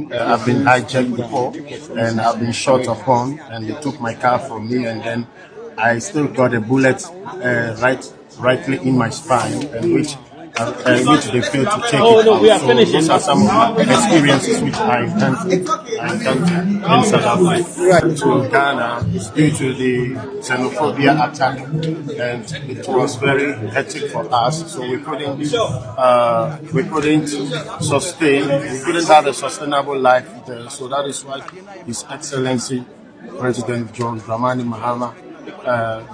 I've been hijacked before, and I've been shot upon, and they took my car from me, and then I still got a bullet rightly in my spine, and which they failed to take it out. So those are some of the experiences which I encountered in South Africa. To Ghana due to the xenophobia attack, and it was very hectic for us. So we couldn't have a sustainable life there. So that is why His Excellency President John Dramani Mahama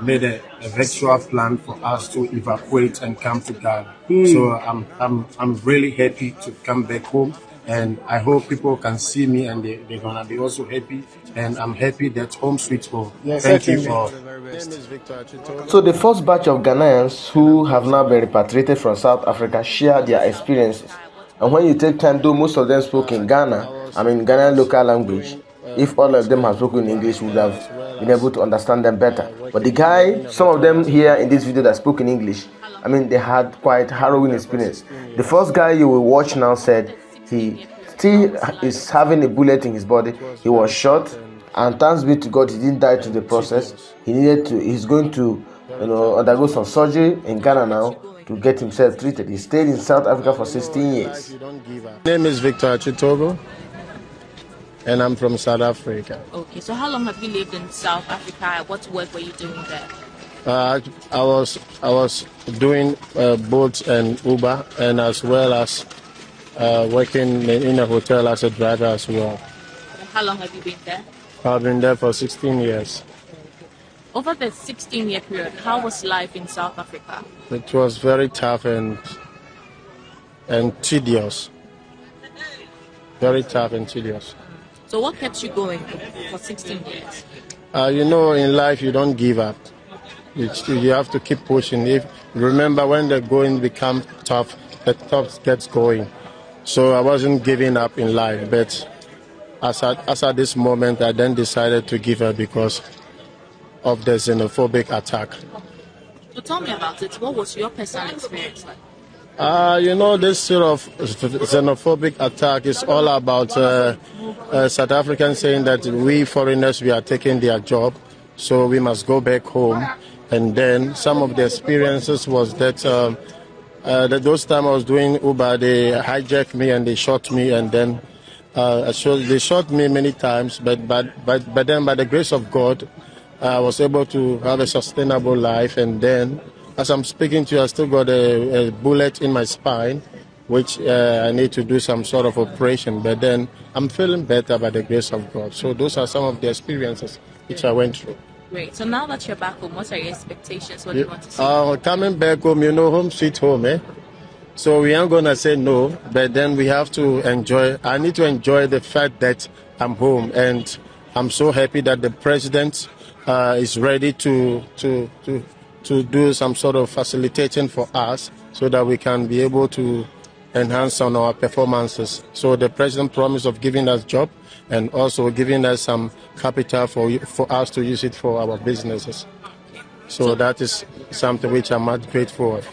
made a virtual plan for us to evacuate and come to Ghana. So I'm really happy to come back home, and I hope people can see me and they're gonna be also happy. And I'm happy that home sweet home. Thank you for. So the first batch of Ghanaians who have now been repatriated from South Africa share their experiences. And when you take time, though most of them spoke in Ghanaian local language, if all of them have spoken English, we would have been able to understand them better. But some of them here in this video that spoke in English, they had quite harrowing experience. The first guy you will watch now said he still is having a bullet in his body. He was shot, and thanks be to God he didn't die to the process. He's going to undergo some surgery in Ghana now to get himself treated. He stayed in South Africa for 16 years. My name is Victor Chitogo, and I'm from South Africa. Okay, so how long have you lived in South Africa? What work were you doing there? I was doing Bolt and Uber, and as well as working in a hotel as a driver as well. And how long have you been there? I've been there for 16 years. Over the 16-year period, how was life in South Africa? It was very tough and tedious. Very tough and tedious. So what kept you going for 16 years? In life you don't give up. You have to keep pushing. Remember, when the going becomes tough, the tough gets going. So I wasn't giving up in life, but as at this moment, I then decided to give up because of the xenophobic attack. So tell me about it. What was your personal experience like? This sort of xenophobic attack is all about South Africans saying that we foreigners, we are taking their job, so we must go back home. And then some of the experiences was that those time I was doing Uber, they hijacked me and they shot me, and then they shot me many times. But then by the grace of God, I was able to have a sustainable life. And then, as I'm speaking to you, I still got a bullet in my spine, which I need to do some sort of operation. But then I'm feeling better by the grace of God. So those are some of the experiences which I went through. Great. So now that you're back home, what are your expectations? What do you want to see? Coming back home, home sweet home, eh? So we aren't going to say no, but then we have to enjoy. I need to enjoy the fact that I'm home, and I'm so happy that the president is ready to do some sort of facilitating for us so that we can be able to enhance on our performances. So the president promised of giving us job and also giving us some capital for us to use it for our businesses. So that is something which I'm much grateful for.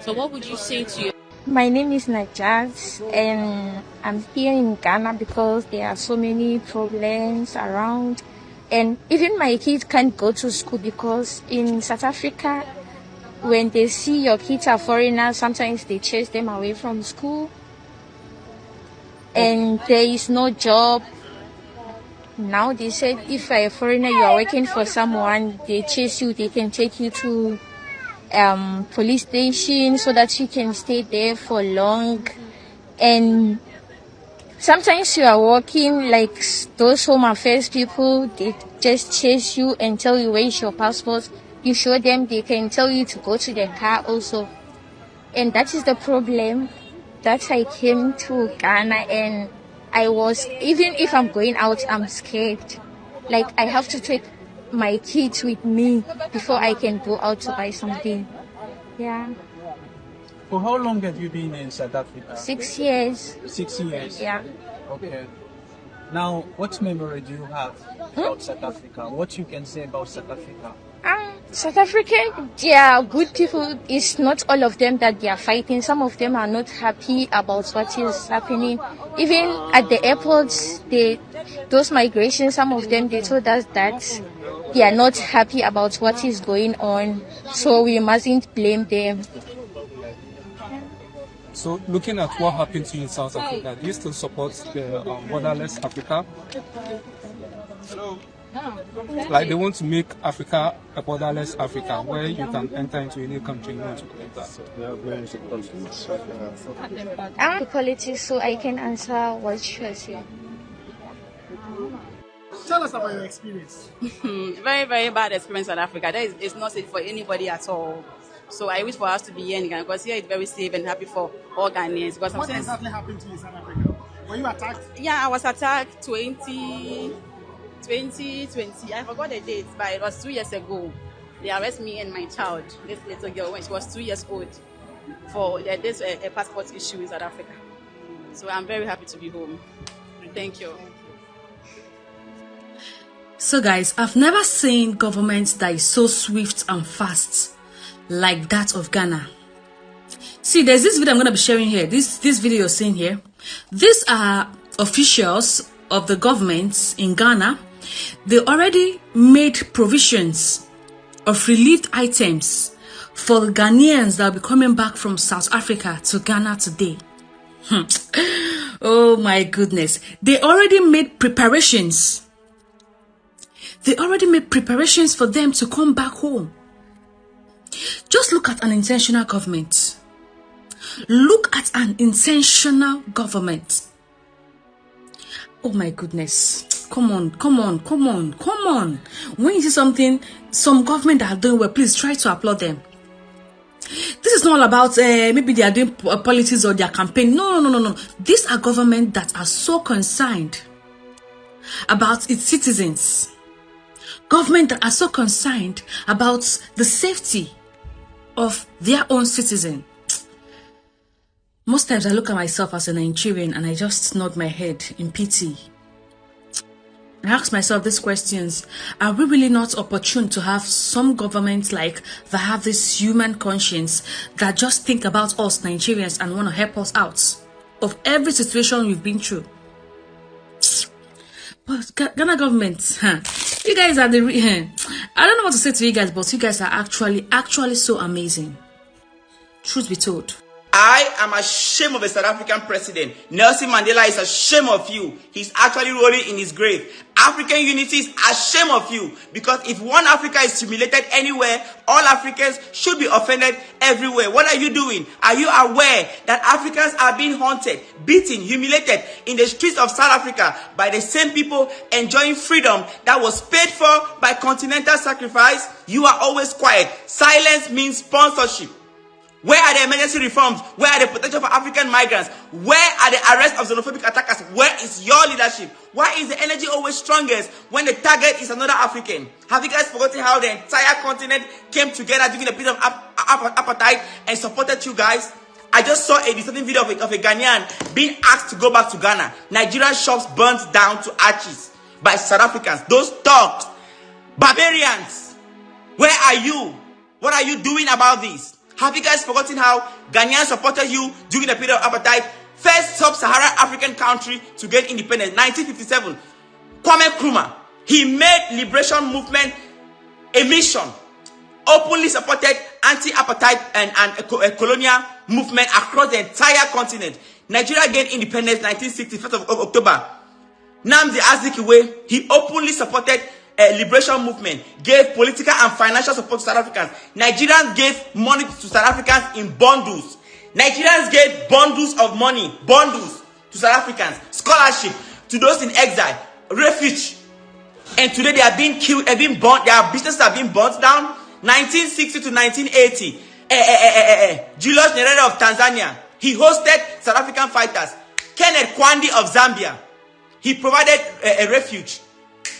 So what would you say to you? My name is Najaz, and I'm here in Ghana because there are so many problems around, and even my kids can't go to school because in South Africa, when they see your kids are foreigners, sometimes they chase them away from school, and there is no job. Now they said if you're a foreigner, you are working for someone, they chase you, they can take you to police station so that you can stay there for long. And sometimes you are walking, like those Home Affairs people, they just chase you and tell you where's your passport. You show them, they can tell you to go to the car also. And that is the problem that I came to Ghana, and even if I'm going out, I'm scared. Like, I have to take my kids with me before I can go out to buy something. Yeah. For how long have you been in South Africa? 6 years. 6 years? Yeah. Okay. Now, what memory do you have about South Africa? What you can say about South Africa? South African, they are good people. It's not all of them that they are fighting. Some of them are not happy about what is happening. Even at the airports, those migrations, some of them, they told us that they are not happy about what is going on. So we mustn't blame them. So, looking at what happened to you in South Africa, do you still support the borderless Africa? Like they want to make Africa a borderless Africa, where you can enter into any country you want to enter. I'm in politics, so I can answer what you are saying. Tell us about your experience. Very, very bad experience in Africa. It's not safe for anybody at all. So I wish for us to be here in Ghana, because here it's very safe and happy for all Ghanaians. Because what exactly happened to you in South Africa? Were you attacked? Yeah, I was attacked 2020. I forgot the date, but it was 2 years ago. They arrested me and my child, this little girl, when she was 2 years old, for this passport issue in South Africa. So I'm very happy to be home. Thank you. So guys, I've never seen government that is so swift and fast like that of Ghana. See, there's this video I'm going to be sharing here. This video you're seeing here. These are officials of the government in Ghana. They already made provisions of relief items for the Ghanaians that will be coming back from South Africa to Ghana today. Oh my goodness. They already made preparations. They already made preparations for them to come back home. Just look at an intentional government. Look at an intentional government. Oh my goodness. Come on. When you see something, some government that are doing well, please try to applaud them. This is not all about maybe they are doing politics or their campaign. No. These are government that are so concerned about its citizens. Government that are so concerned about the safety of their own citizen. Most times I look at myself as a Nigerian and I just nod my head in pity. I ask myself these questions. Are we really not opportune to have some governments like that have this human conscience that just think about us Nigerians and want to help us out of every situation we've been through? But Ghana government, you guys are the I don't know what to say to you guys, but you guys are actually so amazing. Truth be told. I am ashamed of a South African president. Nelson Mandela is ashamed of you. He's actually rolling in his grave. African unity is ashamed of you. Because if one Africa is humiliated anywhere, all Africans should be offended everywhere. What are you doing? Are you aware that Africans are being haunted, beaten, humiliated in the streets of South Africa by the same people enjoying freedom that was paid for by continental sacrifice? You are always quiet. Silence means sponsorship. Where are the emergency reforms? Where are the protection for African migrants? Where are the arrests of xenophobic attackers? Where is your leadership? Why is the energy always strongest when the target is another African? Have you guys forgotten how the entire continent came together during the period of apartheid and supported you guys? I just saw a disturbing video of a Ghanaian being asked to go back to Ghana. Nigerian shops burnt down to ashes by South Africans. Those thugs, barbarians. Where are you? What are you doing about this? Have you guys forgotten how Ghanaians supported you during the period of apartheid? First sub-Saharan African country to gain independence, 1957. Kwame Nkrumah, he made liberation movement a mission. Openly supported anti-apartheid and colonial movement across the entire continent. Nigeria gained independence 1960, 1st of October. Nnamdi Azikiwe, he openly supported a liberation movement, gave political and financial support to South Africans. Nigerians gave money to South Africans in bundles. Nigerians gave bundles of money, bundles to South Africans. Scholarship to those in exile, refuge. And today they are being killed, being burnt. Their businesses are being burnt down. 1960 to 1980. Julius Nyerere of Tanzania, he hosted South African fighters. Kenneth Kwandi of Zambia, he provided a refuge.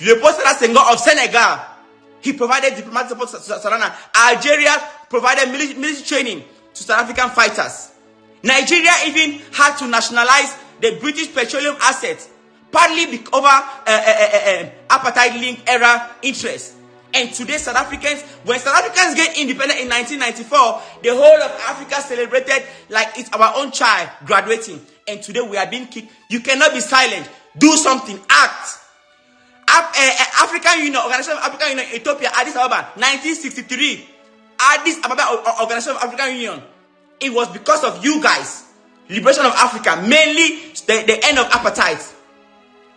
Leopold Sédar Senghor of Senegal, he provided diplomatic support to South Africa. Algeria provided military training to South African fighters. Nigeria even had to nationalize the British petroleum assets, partly over apartheid-linked era interests. And today, South Africans, when South Africans get independent in 1994, the whole of Africa celebrated like it's our own child graduating. And today we are being kicked. You cannot be silent. Do something. Act. African Union, Organization of African Union, Ethiopia, Addis Ababa, 1963. Addis Ababa Organization of African Union. It was because of you guys. Liberation of Africa, mainly the end of apartheid.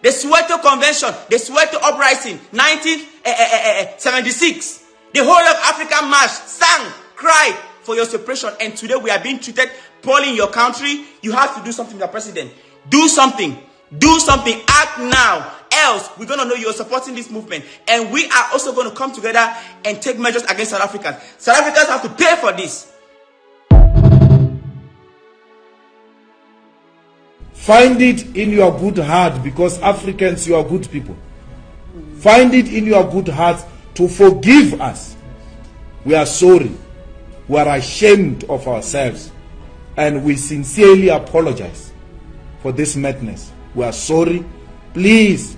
The Soweto Convention, the Soweto Uprising, 1976. The whole of Africa marched, sang, cried for your separation. And today we are being treated poorly in your country. You have to do something, Mr. President. Do something. Do something. Act now. Else, we're going to know you're supporting this movement. And we are also going to come together and take measures against South Africans. South Africans have to pay for this. Find it in your good heart, because Africans, you are good people. Find it in your good heart to forgive us. We are sorry. We are ashamed of ourselves. And we sincerely apologize for this madness. We are sorry. Please,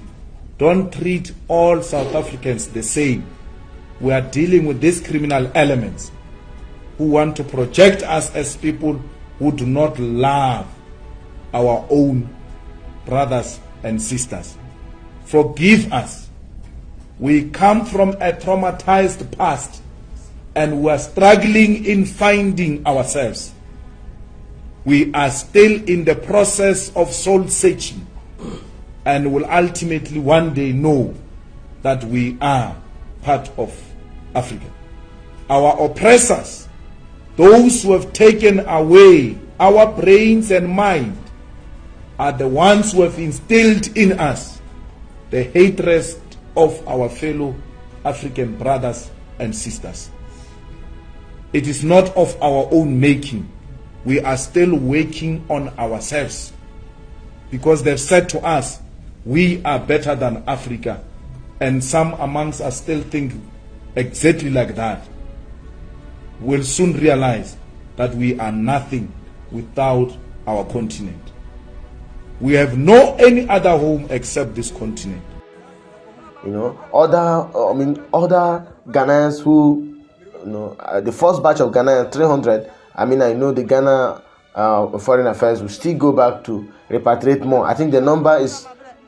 don't treat all South Africans the same. We are dealing with these criminal elements who want to project us as people who do not love our own brothers and sisters. Forgive us. We come from a traumatized past and we are struggling in finding ourselves. We are still in the process of soul searching and will ultimately one day know that we are part of Africa. Our oppressors, those who have taken away our brains and mind, are the ones who have instilled in us the hatred of our fellow African brothers and sisters. It is not of our own making. We are still working on ourselves, because they've said to us, we are better than Africa, and some amongst us still think exactly like that. We'll soon realize that we are nothing without our continent. We have no any other home except this continent. You know, other Ghanaians who, the first batch of Ghanaians, 300. I know the Ghana Foreign Affairs will still go back to repatriate more. I think the number is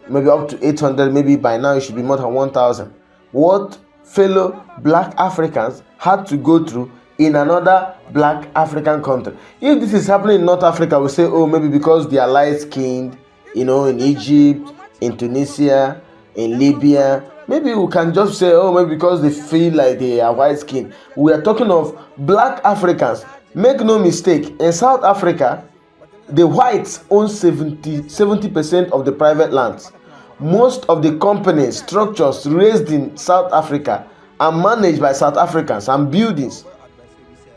maybe up to 800. Maybe by now it should be more than 1,000. What fellow black Africans had to go through in another black African country. If this is happening in North Africa, we say, oh, maybe because they are light-skinned, in Egypt, in Tunisia, in Libya. Maybe we can just say, oh, maybe because they feel like they are white-skinned. We are talking of black Africans. Make no mistake, in South Africa, the whites own 70% of the private lands. Most of the companies, structures raised in South Africa are managed by South Africans, and buildings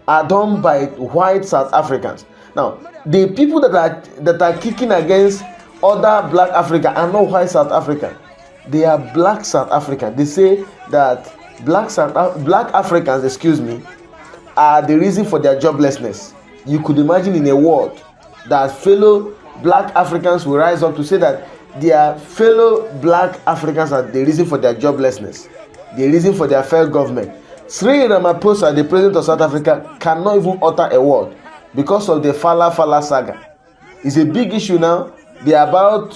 are done by white South Africans. Now, the people that are kicking against other black Africa are not white South African. They are black South African. They say that black Africans, are the reason for their joblessness. You could imagine in a world that fellow black Africans will rise up to say that their fellow black Africans are the reason for their joblessness, the reason for their failed government. Cyril Ramaphosa, the president of South Africa, cannot even utter a word because of the Fala Fala saga. It's a big issue now. They are about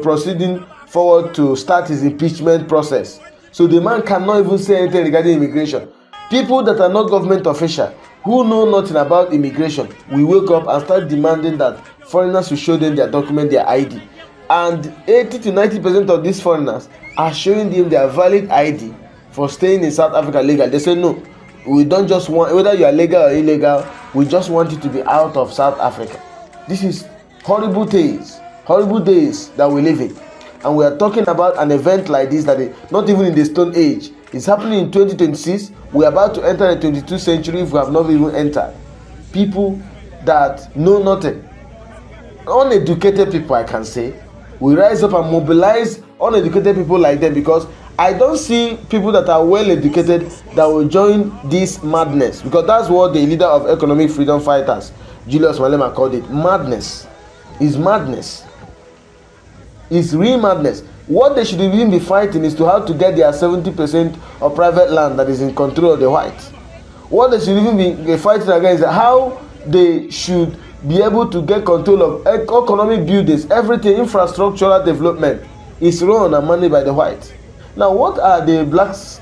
proceeding forward to start his impeachment process. So the man cannot even say anything regarding immigration. People that are not government officials, who know nothing about immigration, will wake up and start demanding that foreigners should show them their document, their ID. And 80 to 90% of these foreigners are showing them their valid ID for staying in South Africa legal. They say, no, we don't just want, whether you are legal or illegal, we just want you to be out of South Africa. This is horrible days that we live in. And we are talking about an event like this that is not even in the Stone Age. It's happening in 2026. We are about to enter the 22nd century if we have not even entered. People that know nothing, uneducated people, I can say, we rise up and mobilize uneducated people like them, because I don't see people that are well educated that will join this madness, because that's what the leader of economic freedom fighters, Julius Malema, called it. Madness is madness. It's real madness. What they should even be fighting is to how to get their 70% of private land that is in control of the whites. What they should even be fighting against is how they should be able to get control of economic buildings, everything, infrastructural development is run and managed by the whites. Now, what are the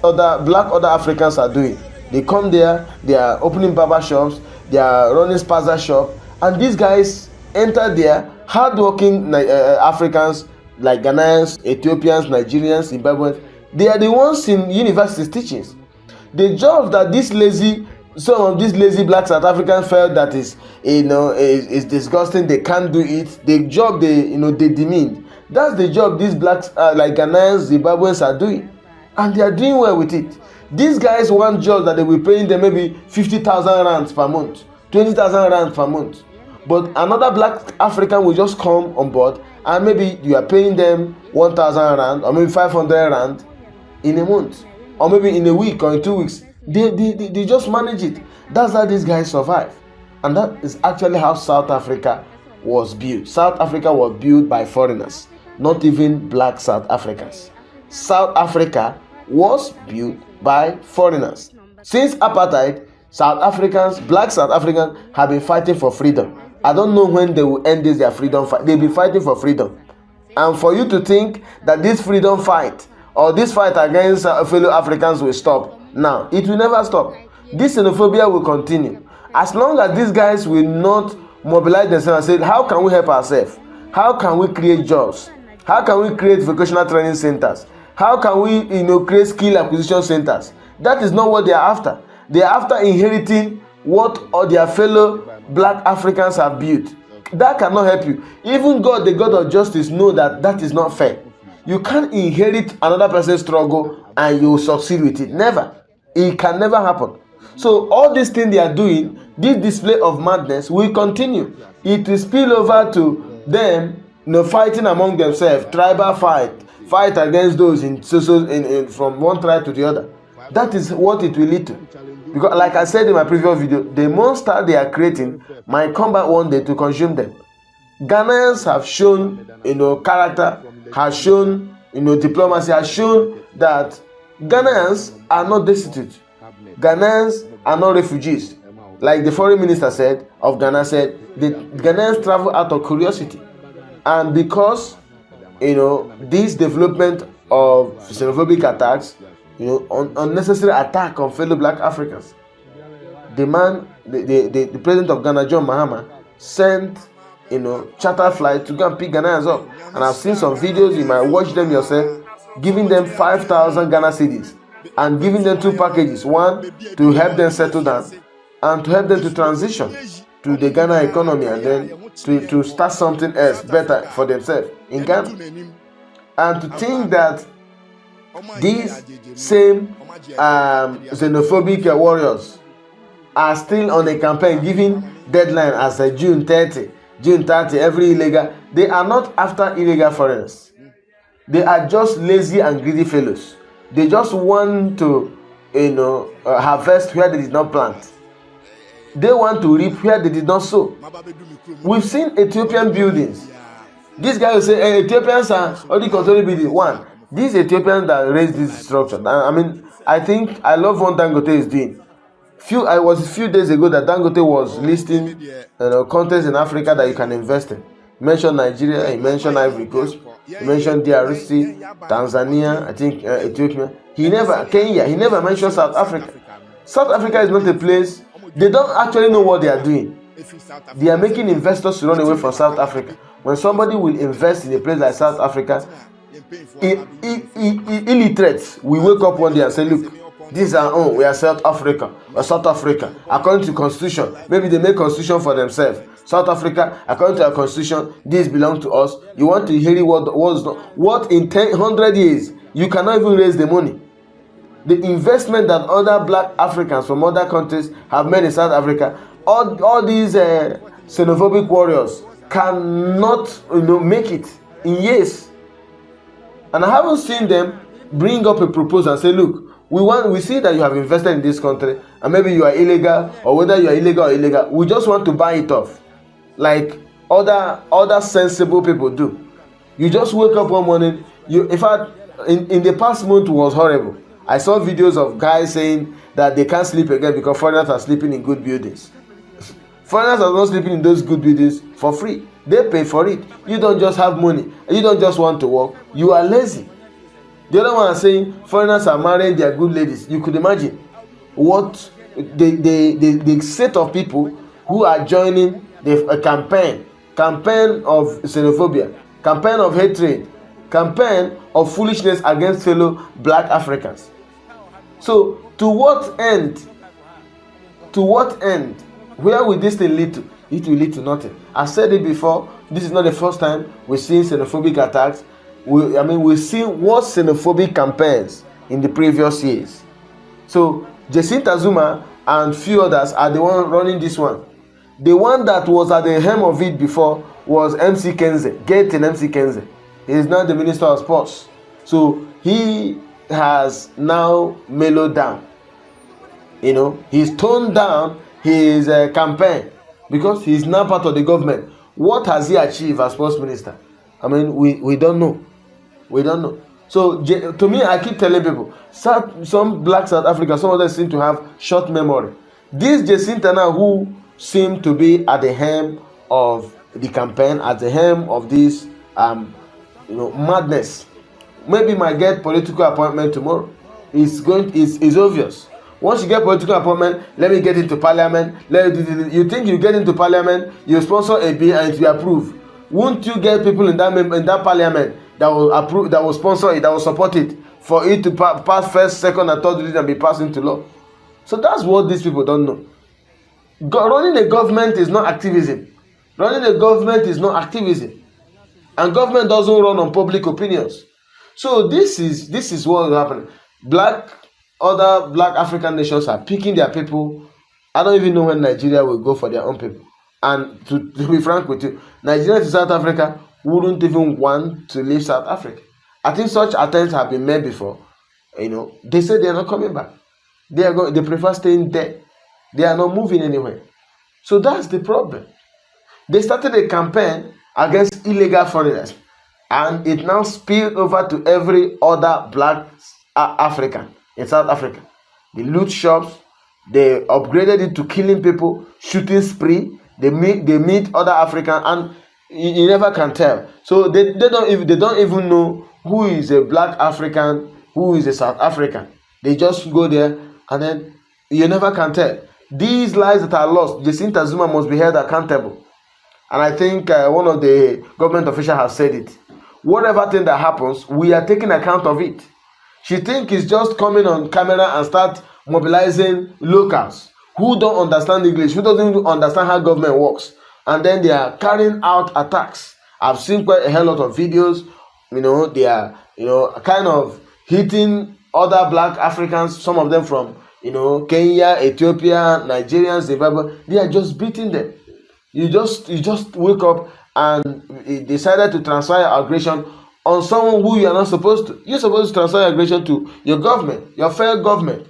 other Africans are doing? They come there, they are opening barber shops, they are running spaza shop, and these guys enter there, hardworking Africans like Ghanaians, Ethiopians, Nigerians, Zimbabweans. They are the ones in universities teaching. The job that some of these lazy black South Africans felt that is disgusting, they can't do it. The job they demean. That's the job these blacks like Ghanaians, Zimbabweans are doing, and they are doing well with it. These guys want jobs that they will paying them maybe 50,000 rands per month, 20,000 rands per month. But another black African will just come on board and maybe you are paying them 1,000 rand or maybe 500 rand in a month, or maybe in a week or in 2 weeks. They just manage it. That's how these guys survive. And that is actually how South Africa was built. South Africa was built by foreigners, not even black South Africans. South Africa was built by foreigners. Since apartheid, South Africans, black South Africans, have been fighting for freedom. I don't know when they will end their freedom fight. They'll be fighting for freedom. And for you to think that this freedom fight or this fight against fellow Africans will stop, now, it will never stop. This xenophobia will continue. As long as these guys will not mobilize themselves and say, how can we help ourselves? How can we create jobs? How can we create vocational training centers? How can we create skill acquisition centers? That is not what they are after. They are after inheriting what all their fellow black Africans have built. That cannot help you. Even God, the God of justice, know that that is not fair. You can't inherit another person's struggle and you succeed with it. Never. It can never happen. So all these things they are doing, this display of madness will continue. It will spill over to them, fighting among themselves, tribal fight against those from one tribe to the other. That is what it will lead to. Because like I said in my previous video, the monster they are creating might come back one day to consume them. Ghanaians have shown character, has shown diplomacy, has shown that Ghanaians are not destitute. Ghanaians are not refugees. Like the foreign minister of Ghana said, the Ghanaians travel out of curiosity. And because this development of xenophobic attacks, unnecessary attack on fellow black Africans, the president of Ghana, John Mahama, sent charter flight to go and pick Ghanaians up. And I've seen some videos, you might watch them yourself, giving them 5,000 Ghana cedis and giving them 2 packages. One, to help them settle down and to help them to transition to the Ghana economy, and then to start something else better for themselves in Ghana. And to think that these same xenophobic warriors are still on a campaign giving deadline as a June 30, every illegal. They are not after illegal foreigners. They are just lazy and greedy fellows. They just want to harvest where they did not plant. They want to reap where they did not sow. We've seen Ethiopian buildings. This guy will say, hey, Ethiopians are only controlling buildings. One, these Ethiopians that raised this structure. I think I love what Dangote is doing. I was a few days ago that Dangote was listing countries in Africa that you can invest in. He mentioned Nigeria, he mentioned Ivory Coast, he mentioned DRC, Tanzania, I think Ethiopia. Kenya, he never mentioned South Africa. South Africa is not a place, they don't actually know what they are doing. They are making investors to run away from South Africa. When somebody will invest in a place like South Africa, illiterates will wake up one day and say, look, this is our own, we are South Africa, or South Africa, according to constitution. Maybe they make constitution for themselves. South Africa, according to our constitution, this belongs to us. You want to hear what in 100 years, you cannot even raise the money. The investment that other black Africans from other countries have made in South Africa, all these xenophobic warriors cannot make it in years. And I haven't seen them bring up a proposal and say, look, we see that you have invested in this country and maybe you are illegal, or whether you are illegal or illegal, we just want to buy it off like other sensible people do. You just wake up one morning. In fact, in the past month was horrible. I saw videos of guys saying that they can't sleep again because foreigners are sleeping in good buildings. Foreigners are not sleeping in those good buildings for free. They pay for it. You don't just have money. You don't just want to work. You are lazy. The other one are saying foreigners are marrying their good ladies. You could imagine what the set of people who are joining the campaign of xenophobia, campaign of hatred, campaign of foolishness against fellow black Africans. So to what end? To what end? Where will this thing lead to? It will lead to nothing. I said it before. This is not the first time we're seeing xenophobic attacks. We've seen worse xenophobic campaigns in the previous years. So Jacinta Zuma and few others are the one running this one. The one that was at the helm of it before was MC Kenze, Gaten MC Kenze. He is now the Minister of Sports. So he has now mellowed down. He's toned down his campaign because he's now part of the government. What has he achieved as sports minister? We don't know. We don't know. So to me, I keep telling people, some black South Africa, some of them seem to have short memory. This Jacinta now, who seem to be at the helm of the campaign, at the helm of this madness, maybe might get political appointment tomorrow. It's obvious. Once you get political appointment, let me get into parliament. You think you get into parliament, you sponsor a bill and it will approve. Won't you get people in that parliament that will approve, that will sponsor it, that will support it, for it to pass first, second, and third reading and be passed into law? So that's what these people don't know. Running a government is not activism. Running a government is not activism, and government doesn't run on public opinions. So this is what will happen. Other black African nations are picking their people. I don't even know when Nigeria will go for their own people. And to be frank with you, Nigeria to South Africa wouldn't even want to leave South Africa. I think such attempts have been made before. They say they are not coming back. They prefer staying there. They are not moving anywhere. So that's the problem. They started a campaign against illegal foreigners, and it now spilled over to every other black African in South Africa. They loot shops. They upgraded it to killing people, shooting spree. They meet other Africans, and you never can tell. So they don't even know who is a black African, who is a South African. They just go there, and then you never can tell. These lives that are lost, Jacinta Zuma must be held accountable. And I think one of the government officials has said it. Whatever thing that happens, we are taking account of it. She thinks it's just coming on camera and start mobilizing locals who don't understand English, who doesn't even understand how government works. And then they are carrying out attacks. I've seen quite a hell lot of videos. They are, kind of hitting other black Africans, some of them from, Kenya, Ethiopia, Nigerians, Zimbabwe. They are just beating them. You just wake up and decided to transfer your aggression on someone who you are not supposed to. You're supposed to transfer your aggression to your government, your fair government.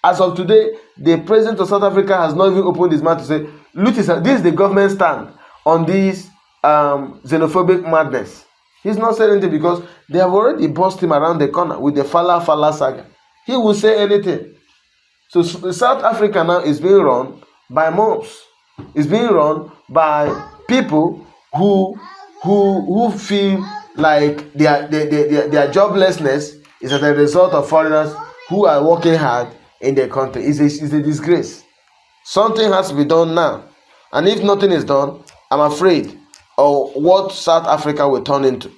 As of today, the president of South Africa has not even opened his mouth to say, look, this is the government stand on this xenophobic madness. He's not saying anything because they have already bossed him around the corner with the Fala saga. He will say anything. So South Africa now is being run by mobs. It's being run by people who feel like their joblessness is as a result of foreigners who are working hard in their country. It's a disgrace. Something has to be done now. And if nothing is done, I'm afraid of what South Africa will turn into.